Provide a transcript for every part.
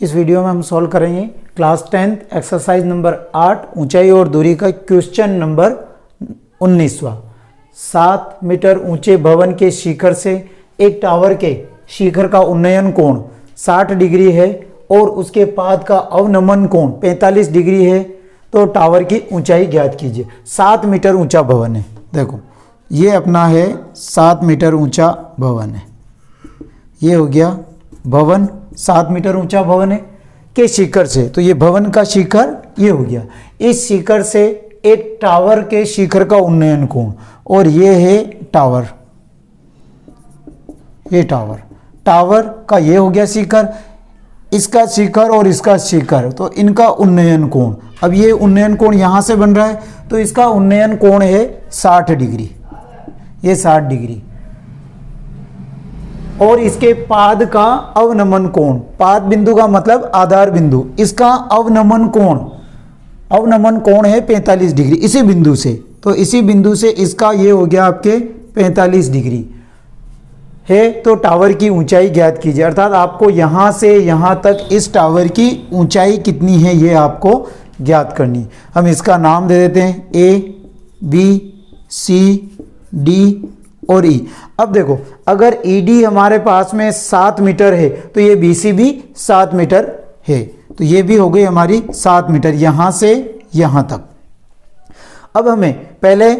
इस वीडियो में हम सॉल्व करेंगे क्लास 10th एक्सरसाइज नंबर 8 ऊंचाई और दूरी का क्वेश्चन नंबर 19वां। 7 मीटर ऊंचे भवन के शिखर से एक टावर के शिखर का उन्नयन कोण 60 डिग्री है और उसके पाद का अवनमन कोण 45 डिग्री है, तो टावर की ऊंचाई ज्ञात कीजिए। 7 मीटर ऊंचा भवन है, देखो ये अपना है 7 मीटर ऊंचा भवन है, ये हो गया भवन 7 मीटर ऊंचा भवन है के शिखर से, तो ये भवन का शिखर ये हो गया। इस शिखर से एक टावर के शिखर का उन्नयन कोण, और ये है टावर, ये टावर का ये हो गया शिखर, इसका शिखर और इसका शिखर, तो इनका उन्नयन कोण। अब ये उन्नयन कोण यहां से बन रहा है, तो इसका उन्नयन कोण है 60 डिग्री, ये 60 डिग्री। और इसके पाद का अवनमन कोण, पाद बिंदु का मतलब आधार बिंदु, इसका अवनमन कोण है 45 डिग्री इसी बिंदु से, तो इसी बिंदु से इसका ये हो गया आपके 45 डिग्री है। तो टावर की ऊंचाई ज्ञात कीजिए, अर्थात आपको यहां से यहां तक इस टावर की ऊंचाई कितनी है ये आपको ज्ञात करनी। हम इसका नाम दे देते हैं ए, बी, सी, डी और ई। अब देखो अगर ईडी हमारे पास में 7 मीटर है, तो ये बीसी भी 7 मीटर है, तो ये भी हो गई हमारी 7 मीटर यहां से यहां तक। अब हमें पहले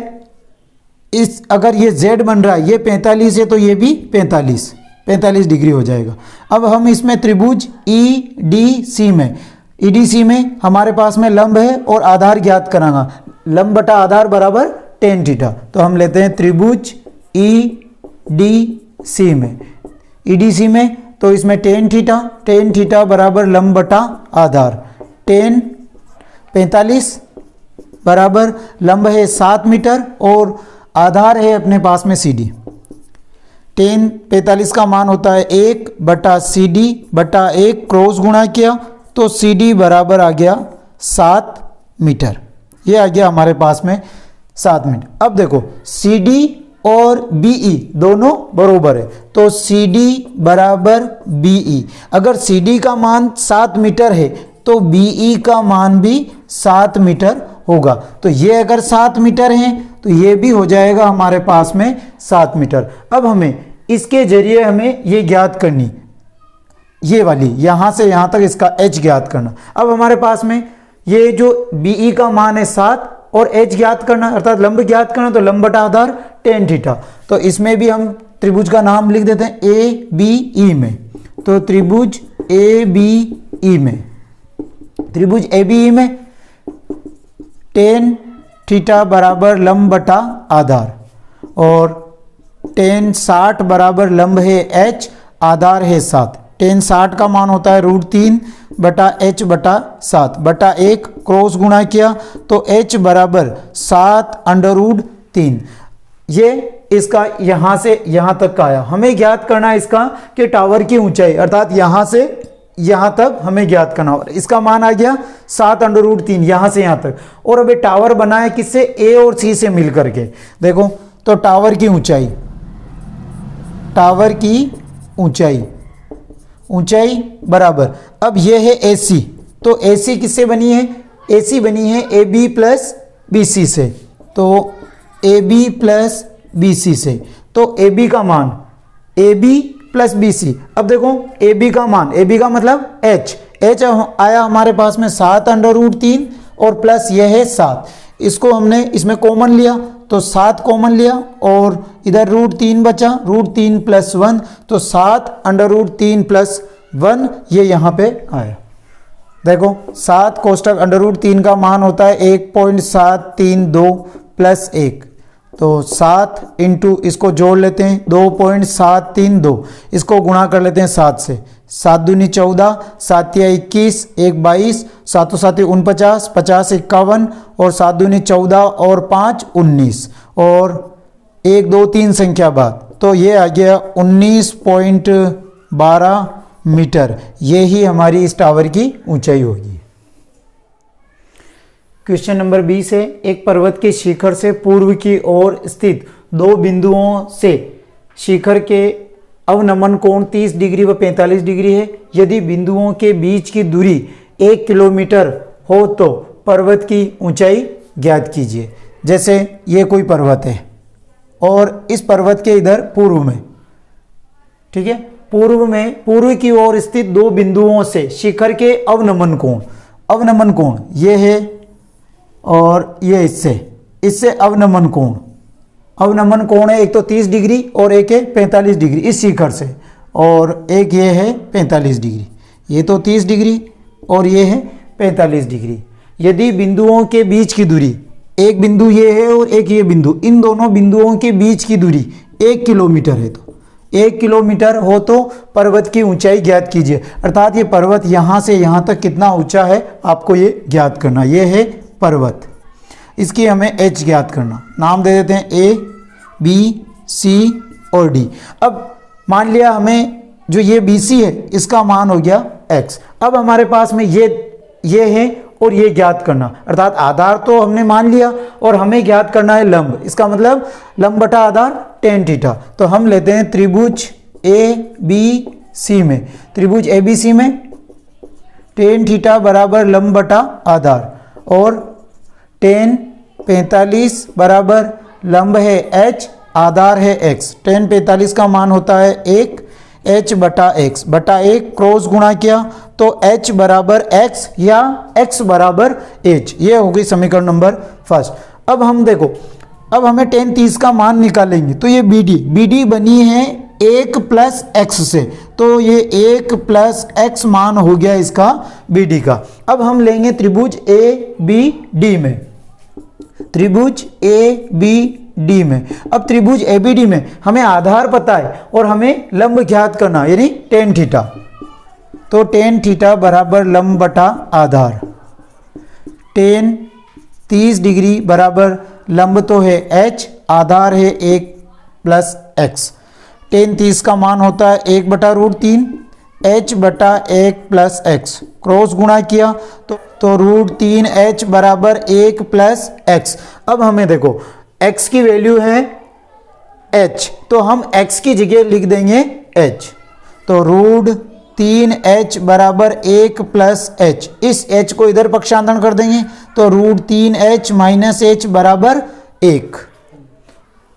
इस अगर ये z बन रहा है, ये 45 है, तो ये भी 45 डिग्री हो जाएगा। अब हम इसमें त्रिभुज ईडीसी में हमारे पास में लंब है और आधार ज्ञात करांगा, लंब बटा आधार बराबर tan थीटा, तो हम लेते हैं त्रिभुज ईडीसी में, तो इसमें tan थीटा बराबर लंब बटा आधार, tan 45 बराबर लंब है 7 मीटर और आधार है अपने पास में CD। tan 45 का मान होता है 1 बटा CD बटा 1 क्रॉस गुणा किया, तो CD बराबर आ गया 7 मीटर, ये आ गया हमारे पास में 7 मीटर। अब देखो CD और BE दोनों बरोबर है, तो CD बराबर BE, अगर CD का मान 7 मीटर है तो BE का मान भी 7 मीटर होगा, तो ये अगर 7 मीटर है तो ये भी हो जाएगा हमारे पास में 7 मीटर। अब हमें इसके जरिए हमें ये ज्ञात करनी, ये वाली यहां से यहां तक इसका h ज्ञात करना। अब हमारे पास में ये जो BE का मान है 7 और h ज्ञात करना अर्थात लंब ज्ञात करना, तो लंब बटा आधार tan थीटा, तो इसमें भी हम त्रिभुज का नाम लिख देते हैं ABE में, तो त्रिभुज ABE में tan थीटा बराबर लंब बटा आधार, और tan 60 बराबर लंब है h, आधार है 7। tan 60 का मान होता है √3 बटा h बटा 7 बटा 1 क्रॉस गुणा किया, तो h बराबर 7√3। ये इसका यहां से यहां तक का आया। हमें ज्ञात करना है इसका कि टावर की ऊंचाई, अर्थात यहां से यहां तक हमें ज्ञात करना होगा। इसका मान आ गया 7√3 यहां से यहां तक, और अब ये टावर बना है किससे, ए और सी से मिल करके। देखो तो टावर की ऊंचाई बराबर, अब ये है AC, तो AC किससे बनी है, AC बनी है AB प्लस BC से, तो AB प्लस BC से, तो AB का मान AB प्लस BC। अब देखो AB का मान, AB का मतलब H आया हमारे पास में 7√3 और प्लस यह है 7, इसको हमने इसमें कॉमन लिया तो 7 कॉमन लिया और इधर √3 बचा, √3 प्लस 1, तो 7√3 प्लस 1 ये यहाँ पे आया। देखो 7 कोष्टक √3 का मान होता है 1.732 प्लस 1, तो 7 इंटू इसको जोड़ लेते हैं 2.732, इसको गुणा कर लेते हैं 7 से, 7 दूनी 14, 7 या 21, 1 22, 7 7 49, 50 51 और 7 दूनी 14 और 5 19 और 1 2 3 संख्या बाद, तो ये आ गया 19.12 मीटर। ये ही हमारी इस टावर की ऊंचाई होगी। क्वेश्चन नंबर 20 है, एक पर्वत के शिखर से पूर्व की ओर स्थित 2 बिंदुओं से शिखर के अवनमन कोण 30 डिग्री व 45 डिग्री है। यदि बिंदुओं के बीच की दूरी 1 किलोमीटर हो तो पर्वत की ऊंचाई ज्ञात कीजिए। जैसे ये कोई पर्वत है और इस पर्वत के इधर पूर्व में, ठीक है, पूर्व की ओर स्थित दो बिंदुओं से शिखर के अवनमन कोण ये है और ये इससे अवनमन कोण है, एक तो 30 डिग्री और एक है 45 डिग्री इस शिखर से, और एक ये है 45 डिग्री, ये तो 30 डिग्री और ये है 45 डिग्री। यदि बिंदुओं के बीच की दूरी, एक बिंदु ये है और एक ये बिंदु, इन दोनों बिंदुओं के बीच की दूरी 1 किलोमीटर है, तो 1 किलोमीटर हो तो पर्वत की ऊंचाई ज्ञात कीजिए। अर्थात ये पर्वत यहाँ से यहाँ तक कितना ऊंचा है आपको ये ज्ञात करना। ये है पर्वत, इसकी हमें एच ज्ञात करना। नाम दे देते हैं ए, बी, सी और डी। अब मान लिया हमें जो ये बी सी है इसका मान हो गया एक्स। अब हमारे पास में ये है और ये ज्ञात करना, अर्थात आधार तो हमने मान लिया और हमें ज्ञात करना है लंब। इसका मतलब लंब बटा आधार tan थीटा। तो हम लेते हैं त्रिभुज ए बी सी में, त्रिभुज ए बी सी में tan थीटा बराबर लंब बटा आधार, और tan 45 बराबर लंब है h, आधार है x। tan 45 का मान होता है 1, h बटा x बटा 1 क्रॉस गुणा किया तो h बराबर x या x बराबर h। ये हो गई समीकरण नंबर फर्स्ट। अब हम देखो, अब हमें tan 30 का मान निकालेंगे तो ये BD बनी है 1 प्लस x से, तो ये 1 प्लस x मान हो गया इसका BD का। अब हम लेंगे त्रिभुज ABD में, त्रिभुज ABD में। अब त्रिभुज ABD में हमें आधार पता है और हमें लंब ज्ञात करना यानी tan थीटा। तो tan थीटा बराबर लंब बटा आधार, tan 30 डिग्री बराबर लंब तो है h, आधार है 1 प्लस x। tan 30 का मान होता है 1 बटा रूट 3 h बटा 1 प्लस x, क्रॉस गुणा किया तो रूट 3 h बराबर 1 प्लस x। अब हमें देखो x की वैल्यू है h, तो हम x की जगह लिख देंगे h, तो रूट 3h बराबर 1 प्लस h। इस h को इधर पक्षांतरण कर देंगे तो रूट 3h माइनस h बराबर 1।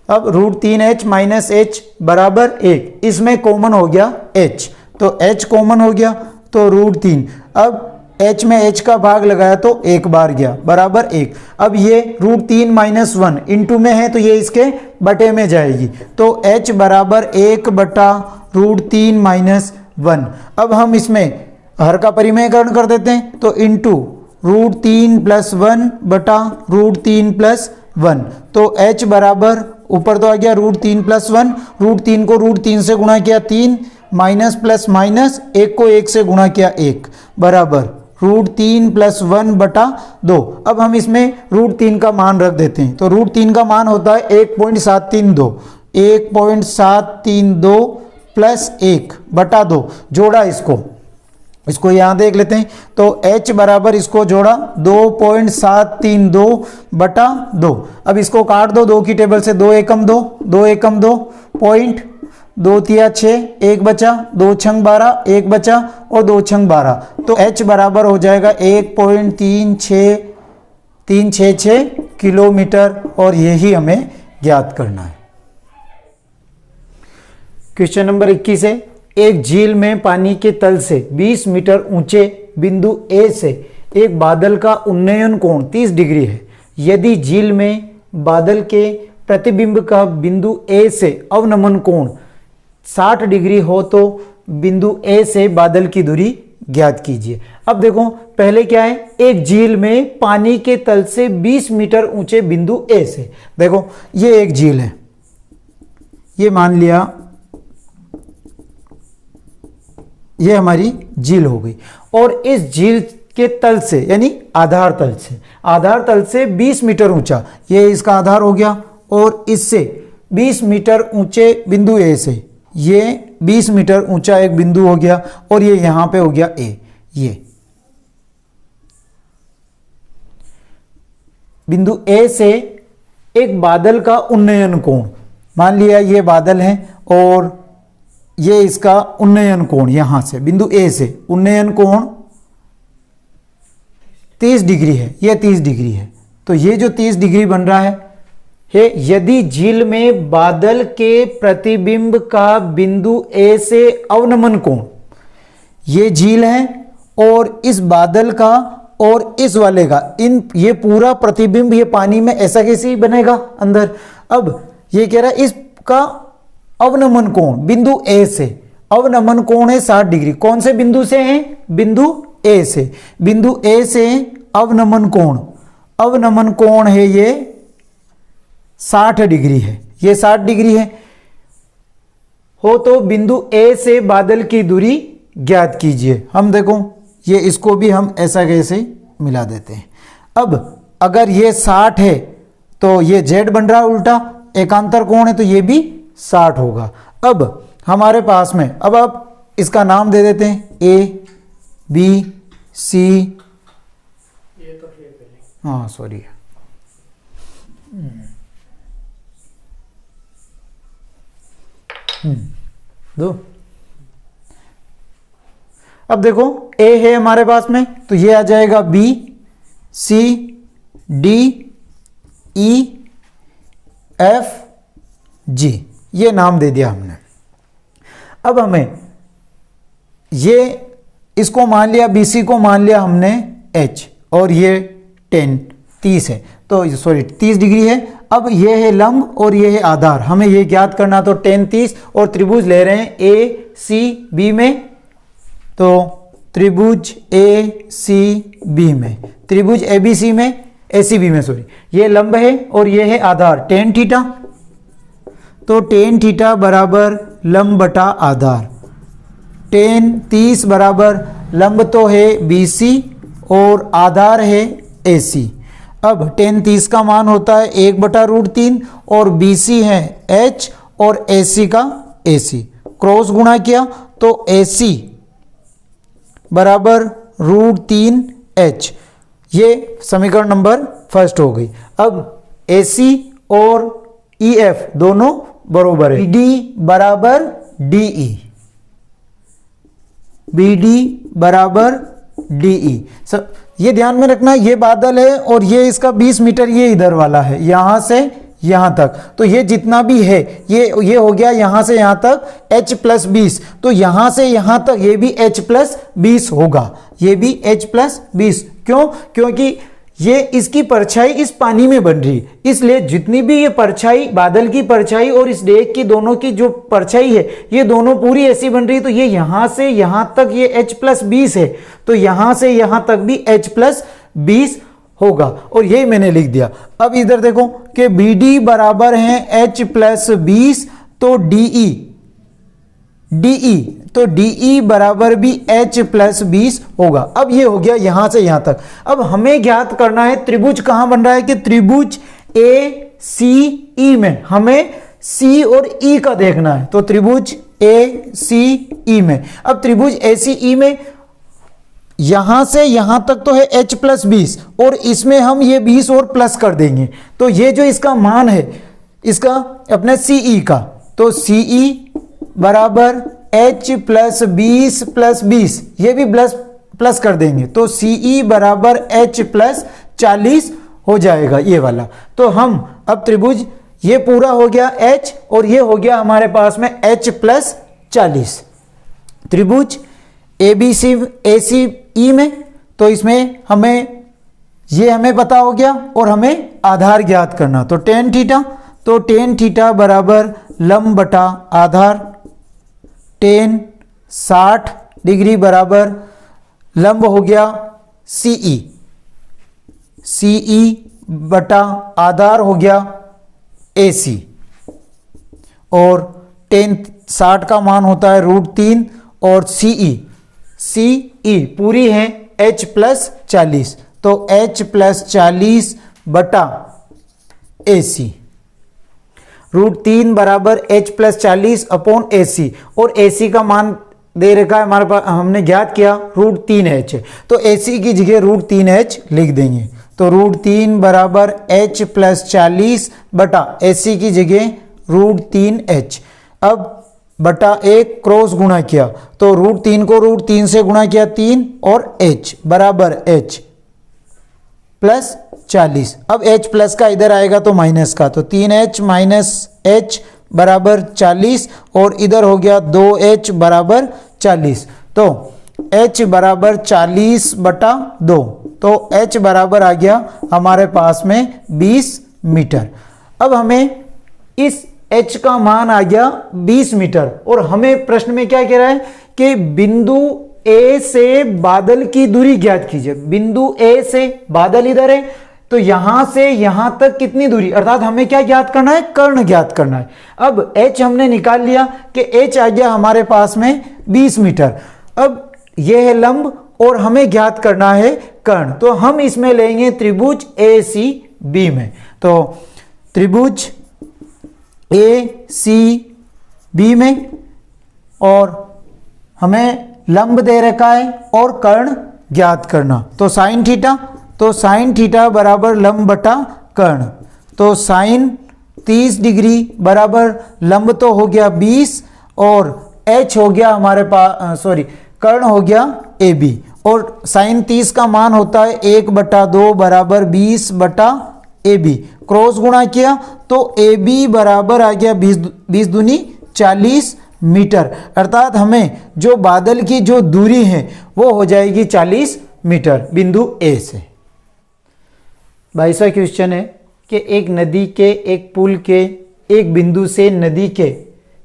अब रूट 3h माइनस h बराबर 1, इसमें कॉमन हो गया h, तो h कॉमन हो गया तो रूट 3। अब h में h का भाग लगाया तो एक बार गया बराबर 1। अब ये रूट 3 माइनस 1 इंटू में है तो ये इसके बटे में जाएगी, तो h बराबर 1 बटा रूट 3 माइनस 1। अब हम इसमें हर का परिमेयकरण कर देते हैं तो इंटू रूट 3 प्लस 1 बटा रूट 3 प्लस 1, तो h बराबर ऊपर तो आ गया रूट 3 प्लस 1, रूट 3 को रूट 3 से गुणा किया 3, माइनस प्लस माइनस 1 को 1 से गुणा किया 1 बराबर रूट 3 प्लस 1 बटा 2। अब हम इसमें रूट 3 का मान रख देते हैं तो रूट 3 का मान होता है 1.732, 1.732 प्लस 1 बटा 2, जोड़ा इसको यहाँ देख लेते हैं तो h बराबर इसको जोड़ा 2.732 बटा 2। अब इसको काट दो 2 की टेबल से, 2 एकम 2, 2 एकम 2, पॉइंट 2 तिया 6, 1 बचा, 2 छंग 12, 1 बचा और 2 छंग 12, तो h बराबर हो जाएगा 1.366 किलोमीटर, और यही हमें ज्ञात करना है। क्वेश्चन नंबर 21 है, एक झील में पानी के तल से 20 मीटर ऊंचे बिंदु A से एक बादल का उन्नयन कोण 30 डिग्री है। यदि झील में बादल के प्रतिबिंब का बिंदु A से अवनमन कोण 60 डिग्री हो तो बिंदु A से बादल की दूरी ज्ञात कीजिए। अब देखो पहले क्या है, एक झील में पानी के तल से 20 मीटर ऊंचे बिंदु A से, देखो ये एक झील है, ये मान लिया ये हमारी झील हो गई, और इस झील के तल से यानी आधार तल से 20 मीटर ऊंचा, ये इसका आधार हो गया, और इससे 20 मीटर ऊंचे बिंदु A से ये 20 मीटर ऊंचा एक बिंदु हो गया, और ये यहां पे हो गया A। ये बिंदु A से एक बादल का उन्नयन कोण, मान लिया ये बादल है और ये इसका उन्नयन कोण यहां से बिंदु ए से उन्नयन कोण 30 डिग्री है, ये 30 डिग्री है। तो ये जो 30 डिग्री बन रहा है यदि झील में बादल के प्रतिबिंब का बिंदु ए से अवनमन कोण, ये झील है और इस बादल का और इस वाले का ये पूरा प्रतिबिंब ये पानी में ऐसा कैसे बनेगा अंदर। अब ये कह रहा है इसका अवनमन कोण बिंदु ए से, अवनमन कोण है 60 डिग्री। कौन से बिंदु से है? बिंदु ए से। बिंदु ए से अवनमन कोण, अवनमन कोण है ये 60 डिग्री है, ये 60 डिग्री है हो। तो बिंदु ए से बादल की दूरी ज्ञात कीजिए। हम देखो ये इसको भी हम ऐसा कैसे मिला देते हैं। अब अगर ये 60 है तो ये z बन रहा है उल्टा, एकांतर कोण है तो ये भी 60 होगा। अब हमारे पास में अब आप इसका नाम दे देते हैं ए बी सी, हाँ सॉरी दो। अब देखो ए है हमारे पास में तो ये आ जाएगा B C D E F G, ये नाम दे दिया हमने। अब हमें ये इसको मान लिया, बीसी को मान लिया हमने एच, और ये 30 है तो सॉरी 30 डिग्री है। अब ये है लंब और ये है आधार, हमें ये ज्ञात करना। तो 30 और त्रिभुज ले रहे हैं ए सी बी में, तो त्रिभुज ए सी बी में, त्रिभुज ए बी सी में, ए सी बी में सॉरी, ये लंब है और ये है आधार tan थीटा। तो tan थीटा बराबर लंब बटा आधार, tan 30 बराबर लंब तो है BC और आधार है AC। अब tan 30 का मान होता है 1/√3 और BC है H और AC का AC, क्रॉस गुणा किया तो AC बराबर √3H, ये समीकरण नंबर फर्स्ट हो गई। अब AC और EF दोनों बरोबर है, BD बराबर DE, BD बराबर DE। ये ध्यान में रखना, ये बादल है और ये इसका 20 मीटर ये इधर वाला है, यहां से यहां तक, तो ये जितना भी है ये हो गया यहां से यहां तक H+20, तो यहां से यहां तक ये भी H+20 होगा, ये भी H+20। क्यों? क्योंकि ये इसकी परछाई इस पानी में बन रही, इसलिए जितनी भी ये परछाई, बादल की परछाई और इस डेक की दोनों की जो परछाई है, ये दोनों पूरी ऐसी बन रही, तो ये यहां से यहां तक ये H+20 है, तो यहां से यहां तक भी H+20 होगा, और यही मैंने लिख दिया। अब इधर देखो कि BD बराबर है H+20, तो DE तो DE बराबर भी H+20 होगा। अब ये हो गया यहां से यहां तक। अब हमें ज्ञात करना है त्रिभुज कहां बन रहा है, कि त्रिभुज ACE में हमें C और E का देखना है, तो त्रिभुज ACE में। अब त्रिभुज ACE में यहां से यहां तक तो है H+20 और इसमें हम ये 20 और प्लस कर देंगे, तो ये जो इसका मान है इसका अपने CE का, तो CE बराबर H+20 + 20, ये भी प्लस कर देंगे, तो CE बराबर H+40 हो जाएगा ये वाला। तो हम अब त्रिभुज ये पूरा हो गया H और ये हो गया हमारे पास में H+40। त्रिभुज ACE में, तो इसमें हमें पता हो गया और हमें आधार ज्ञात करना, तो tan थीटा बराबर लंब बटा आधार, tan 60 डिग्री बराबर लंब हो गया CE बटा आधार हो गया AC, और tan 60 का मान होता है √3 और CE पूरी है H+40, तो H+40 बटा AC, √3 बराबर H+40 अपॉन AC, और AC का मान दे रखा है हमारे पास, हमने ज्ञात किया √3H, तो AC की जगह √3H लिख देंगे, तो √3 बराबर H+40 बटा AC की जगह √3H। अब बटा 1 क्रॉस गुणा किया तो √3 को √3 से गुणा किया 3 और h बराबर h प्लस 40। अब h प्लस का इधर आएगा तो माइनस का, तो 3h माइनस h बराबर 40 और इधर हो गया 2h बराबर 40। तो h बराबर 40 बटा 2, तो h बराबर आ गया हमारे पास में 20 मीटर। अब हमें इस h का मान आ गया 20 मीटर और हमें प्रश्न में क्या कह रहा है कि बिंदु A से बादल की दूरी ज्ञात कीजिए। बिंदु A से बादल इधर है तो यहां से यहां तक कितनी दूरी, अर्थात हमें क्या ज्ञात करना है, कर्ण ज्ञात करना है। अब h हमने निकाल लिया कि h आ गया हमारे पास में 20 मीटर। अब यह है लंब और हमें ज्ञात करना है कर्ण, तो हम इसमें लेंगे त्रिभुज ACB में। तो त्रिभुज ACB में और हमें लंब दे रखा है और कर्ण ज्ञात करना, तो साइन थीटा, तो साइन थीटा बराबर लंब बटा कर्ण, तो साइन 30 डिग्री बराबर लंब तो हो गया 20 और h हो गया हमारे पास कर्ण हो गया AB और साइन 30 का मान होता है 1/2 बराबर 20/, क्रॉस गुणा किया तो AB बराबर आ गया 20 दूनी 40 मीटर, अर्थात हमें जो बादल की जो दूरी है वो हो जाएगी 40 मीटर बिंदु A से। 22वां क्वेश्चन है कि एक नदी के एक पुल के एक बिंदु से नदी के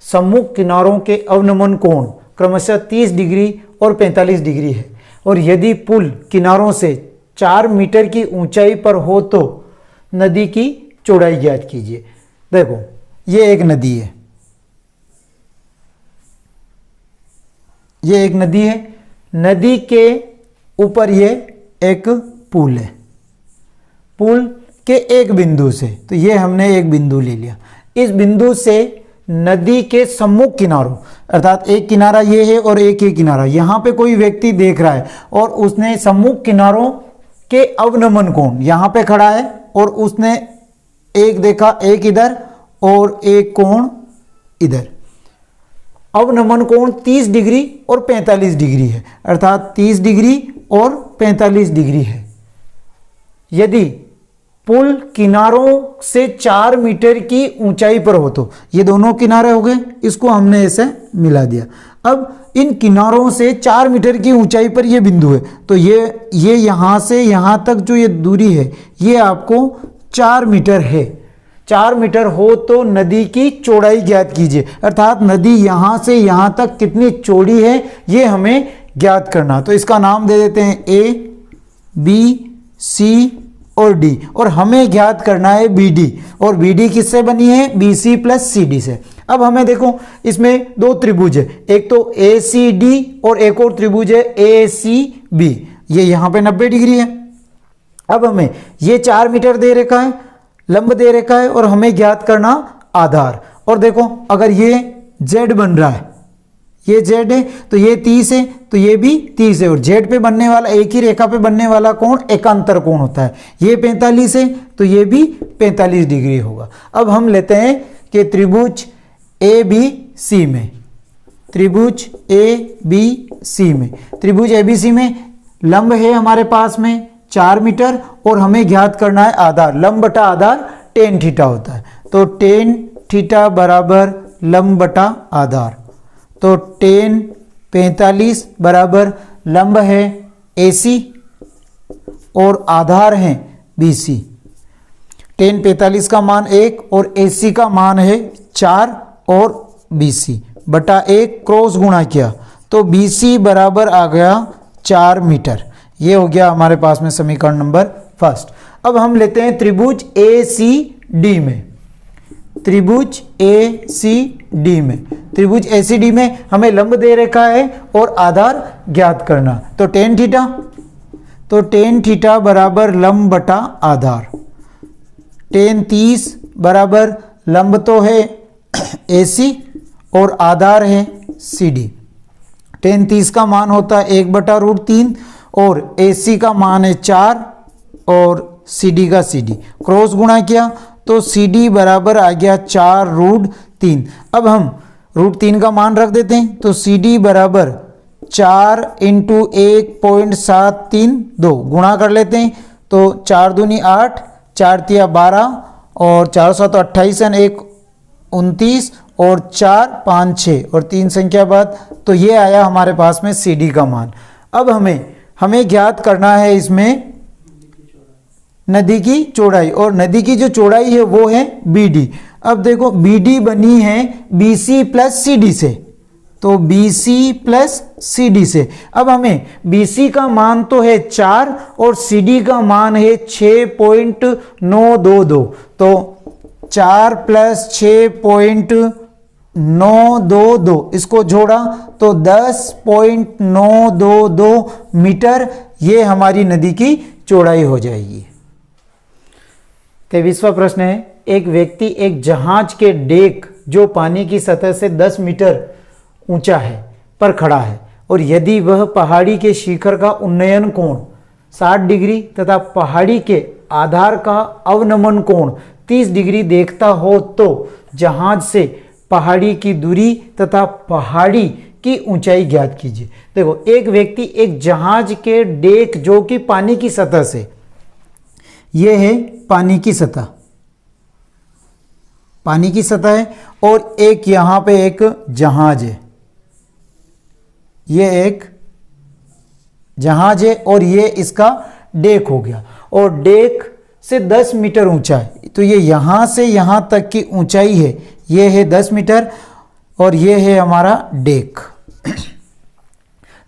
सम्मुख किनारों के अवनमन कोण क्रमशः 30 डिग्री और 45 डिग्री है और यदि पुल किनारों से 4 मीटर की ऊंचाई पर हो तो नदी की चौड़ाई ज्ञात कीजिए। देखो ये एक नदी है, ये एक नदी है, नदी के ऊपर ये एक पुल है, पुल के एक बिंदु से, तो ये हमने एक बिंदु ले लिया, इस बिंदु से नदी के सम्मुख किनारों, अर्थात एक किनारा ये है और एक ही किनारा, यहाँ पे कोई व्यक्ति देख रहा है और उसने सम्मुख किनारों के अवनमन कोण यहाँ पे खड़ा है और उसने एक देखा, एक इधर और एक कोण इधर, अवनमन कोण 30 डिग्री और 45 डिग्री है, अर्थात 30 डिग्री और 45 डिग्री है। यदि पुल किनारों से 4 मीटर की ऊंचाई पर हो तो, ये दोनों किनारे हो गए, इसको हमने ऐसे मिला दिया। अब इन किनारों से 4 मीटर की ऊंचाई पर ये बिंदु है, तो ये यहाँ से यहाँ तक जो ये दूरी है ये आपको 4 मीटर है। 4 मीटर हो तो नदी की चौड़ाई ज्ञात कीजिए, अर्थात नदी यहाँ से यहाँ तक कितनी चौड़ी है ये हमें ज्ञात करना। तो इसका नाम दे देते हैं A, B, C और D और हमें ज्ञात करना है BD, और BD किससे बनी है, BC प्लस CD से। अब हमें देखो इसमें दो त्रिभुज है, एक तो ACD और एक और त्रिभुज है ACB, ये यहाँ पे 90 डिग्री है। अब हमें ये 4 मीटर दे रखा है, लंब दे रखा है और हमें ज्ञात करना आधार। और देखो अगर ये Z बन रहा है, ये Z है तो ये 30 है, तो ये भी 30 है और Z पे बनने वाला, एक ही रेखा पे बनने वाला कोण एकांतर कोण होता है, ये 45 है तो ये भी 45 डिग्री होगा। अब हम लेते हैं कि त्रिभुज ABC में, त्रिभुज ABC में, त्रिभुज ABC में लंब है हमारे पास में 4 मीटर और हमें ज्ञात करना है आधार, लंब बटा आधार tan थीटा होता है, तो tan थीटा बराबर लंब बटा आधार, तो tan 45 बराबर लंब है AC और आधार है BC। tan 45 का मान 1 और AC का मान है 4 और BC बटा 1 क्रॉस गुणा किया तो BC बराबर आ गया 4 मीटर। ये हो गया हमारे पास में समीकरण नंबर फर्स्ट। अब हम लेते हैं त्रिभुज ACD में, त्रिभुज ACD में, त्रिभुज ACD में हमें लंब दे रखा है और आधार ज्ञात करना, तो tan थीटा, तो tan थीटा बराबर लंब बटा आधार, tan 30 बराबर लंब तो है AC और आधार है CD। tan 30 का मान होता है 1/√3 और AC का मान है 4 और CD का CD, क्रॉस गुणा किया तो CD बराबर आ गया 4√3। अब हम √3 का मान रख देते हैं, तो CD बराबर 4 इंटू 1.732 गुणा कर लेते हैं, तो 4 दूनी 8, 4 तिया 12 और 4 7 28 और 1 29 और 4 5 6 और 3 संख्या बाद, तो ये आया हमारे पास में CD का मान। अब हमें ज्ञात करना है इसमें नदी की चौड़ाई, और नदी की जो चौड़ाई है वो है BD। अब देखो BD बनी है BC प्लस CD से, तो BC प्लस CD से। अब हमें BC का मान तो है 4 और CD का मान है 6.922, तो 4 प्लस 6.922 इसको जोड़ा तो 10.922 मीटर ये हमारी नदी की चौड़ाई हो जाएगी। 23वां प्रश्न है, एक व्यक्ति एक जहाज के डेक जो पानी की सतह से 10 मीटर ऊंचा है पर खड़ा है, और यदि वह पहाड़ी के शिखर का उन्नयन कोण 60 डिग्री तथा पहाड़ी के आधार का अवनमन कोण 30 डिग्री देखता हो, तो जहाज से पहाड़ी की दूरी तथा पहाड़ी की ऊंचाई ज्ञात कीजिए। देखो, एक व्यक्ति एक जहाज के डेक जो कि पानी की सतह से, यह है पानी की सतह, पानी की सतह है, और एक यहां पे एक जहाज है, ये एक जहाज है और ये इसका डेक हो गया, और डेक से 10 मीटर ऊंचा है, तो ये यहां से यहां तक की ऊंचाई है, ये है 10 मीटर और ये है हमारा डेक।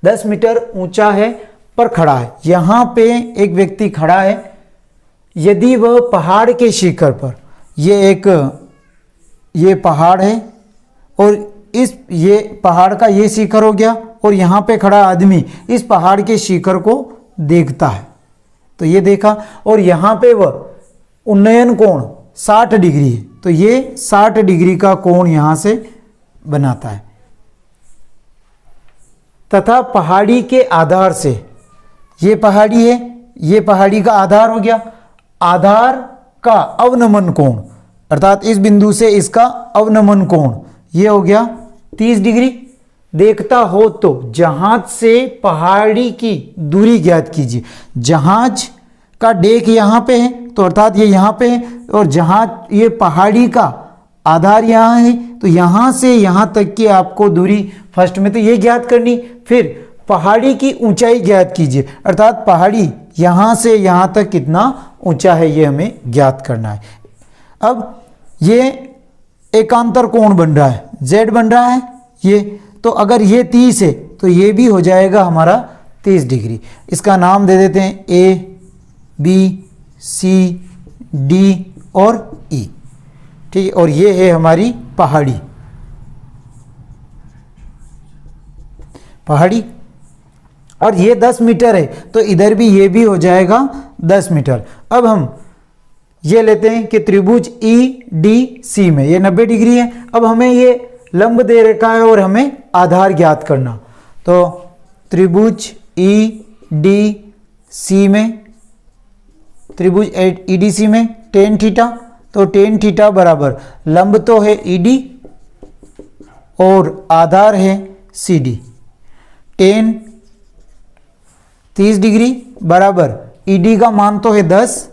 10 मीटर ऊंचा है पर खड़ा है, यहां पे एक व्यक्ति खड़ा है, यदि वह पहाड़ के शिखर पर, ये पहाड़ है और ये पहाड़ का ये शिखर हो गया, और यहाँ पे खड़ा आदमी इस पहाड़ के शिखर को देखता है, तो ये देखा, और यहाँ पे वह उन्नयन कोण 60 डिग्री है, तो ये 60 डिग्री का कोण यहाँ से बनाता है, तथा पहाड़ी के आधार से, ये पहाड़ी है, ये पहाड़ी का आधार हो गया, आधार का अवनमन कोण अर्थात इस बिंदु से इसका अवनमन कोण ये हो गया 30 डिग्री देखता हो, तो जहाज से पहाड़ी की दूरी ज्ञात कीजिए। जहाज का डेक यहाँ पे है, तो अर्थात ये यहाँ पे है, और जहाज ये पहाड़ी का आधार यहाँ है, तो यहाँ से यहाँ तक की आपको दूरी फर्स्ट में तो ये ज्ञात करनी, फिर पहाड़ी की ऊंचाई ज्ञात कीजिए, अर्थात पहाड़ी यहाँ से यहाँ तक कितना ऊंचा है ये हमें ज्ञात करना है। अब ये एकांतर कोण बन रहा है, Z बन रहा है ये, तो अगर ये 30 है तो ये भी हो जाएगा हमारा 30 डिग्री। इसका नाम दे देते हैं A, B, C, D और E, ठीक है, और ये है हमारी पहाड़ी, और ये 10 मीटर है, तो इधर भी ये भी हो जाएगा 10 मीटर। अब हम ये लेते हैं कि त्रिभुज EDC में ये 90 डिग्री है, अब हमें ये लंब दे रखा है और हमें आधार ज्ञात करना, तो त्रिभुज EDC में, त्रिभुज EDC में tan थीटा, तो tan थीटा बराबर लंब तो है ED और आधार है CD, tan 30 डिग्री बराबर ED का मान तो है 10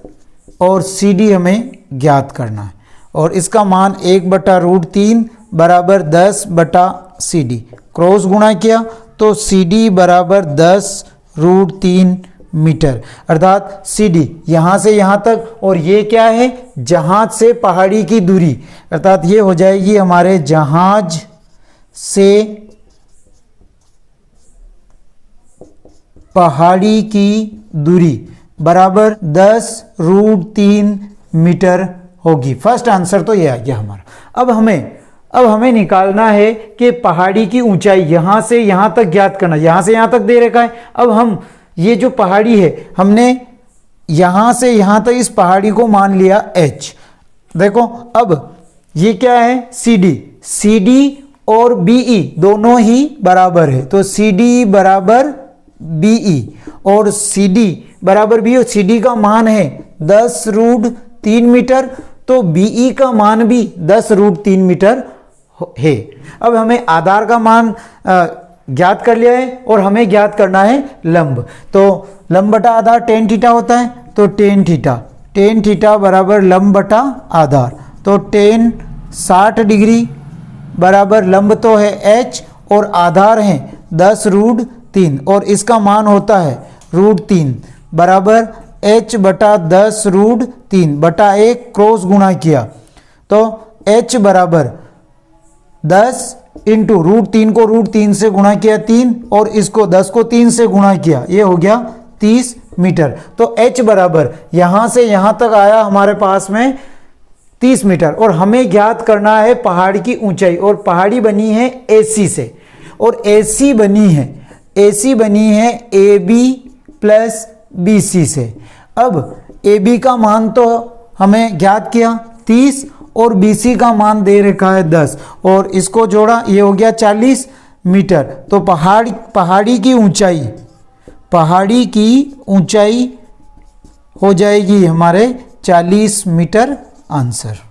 और CD हमें ज्ञात करना है, और इसका मान 1/√3 बराबर 10/CD, क्रॉस गुणा किया तो CD बराबर 10√3 मीटर, अर्थात CD यहाँ से यहाँ तक, और ये क्या है जहाज से पहाड़ी की दूरी, अर्थात ये हो जाएगी हमारे जहाज से पहाड़ी की दूरी बराबर 10√3 मीटर होगी। फर्स्ट आंसर तो ये आ गया हमारा। अब हमें निकालना है कि पहाड़ी की ऊंचाई यहाँ से यहाँ तक ज्ञात करना, यहाँ से यहाँ तक दे रखा है। अब हम ये जो पहाड़ी है हमने यहाँ से यहाँ तक इस पहाड़ी को मान लिया H। देखो अब ये क्या है CD और BE दोनों ही बराबर है, तो CD बराबर BE और CD बराबर BE, और CD का मान है 10√3 मीटर, तो BE का मान भी 10√3 मीटर है। अब हमें आधार का मान ज्ञात कर लिया है और हमें ज्ञात करना है लंब। तो लंब बटा आधार टेन थीटा होता है, तो टेन थीटा बराबर लंब बटा आधार। तो टेन 60 डिग्री बराबर लंब तो है h और आधार है 10√3 और इसका मान होता है √3 बराबर h बटा 10√3 बटा 1 क्रॉस गुणा किया तो h बराबर 10 इंटू √3 को √3 से गुणा किया 3 और इसको 10 को 3 से गुणा किया, ये हो गया 30 मीटर। तो h बराबर यहाँ से यहाँ तक आया हमारे पास में 30 मीटर और हमें ज्ञात करना है पहाड़ की ऊंचाई। और पहाड़ी बनी है AC से और AC बनी है AB प्लस BC से। अब AB का मान तो हमें ज्ञात किया 30 और BC का मान दे रखा है 10 और इसको जोड़ा, ये हो गया 40 मीटर। तो पहाड़ी की ऊंचाई हो जाएगी हमारे 40 मीटर आंसर।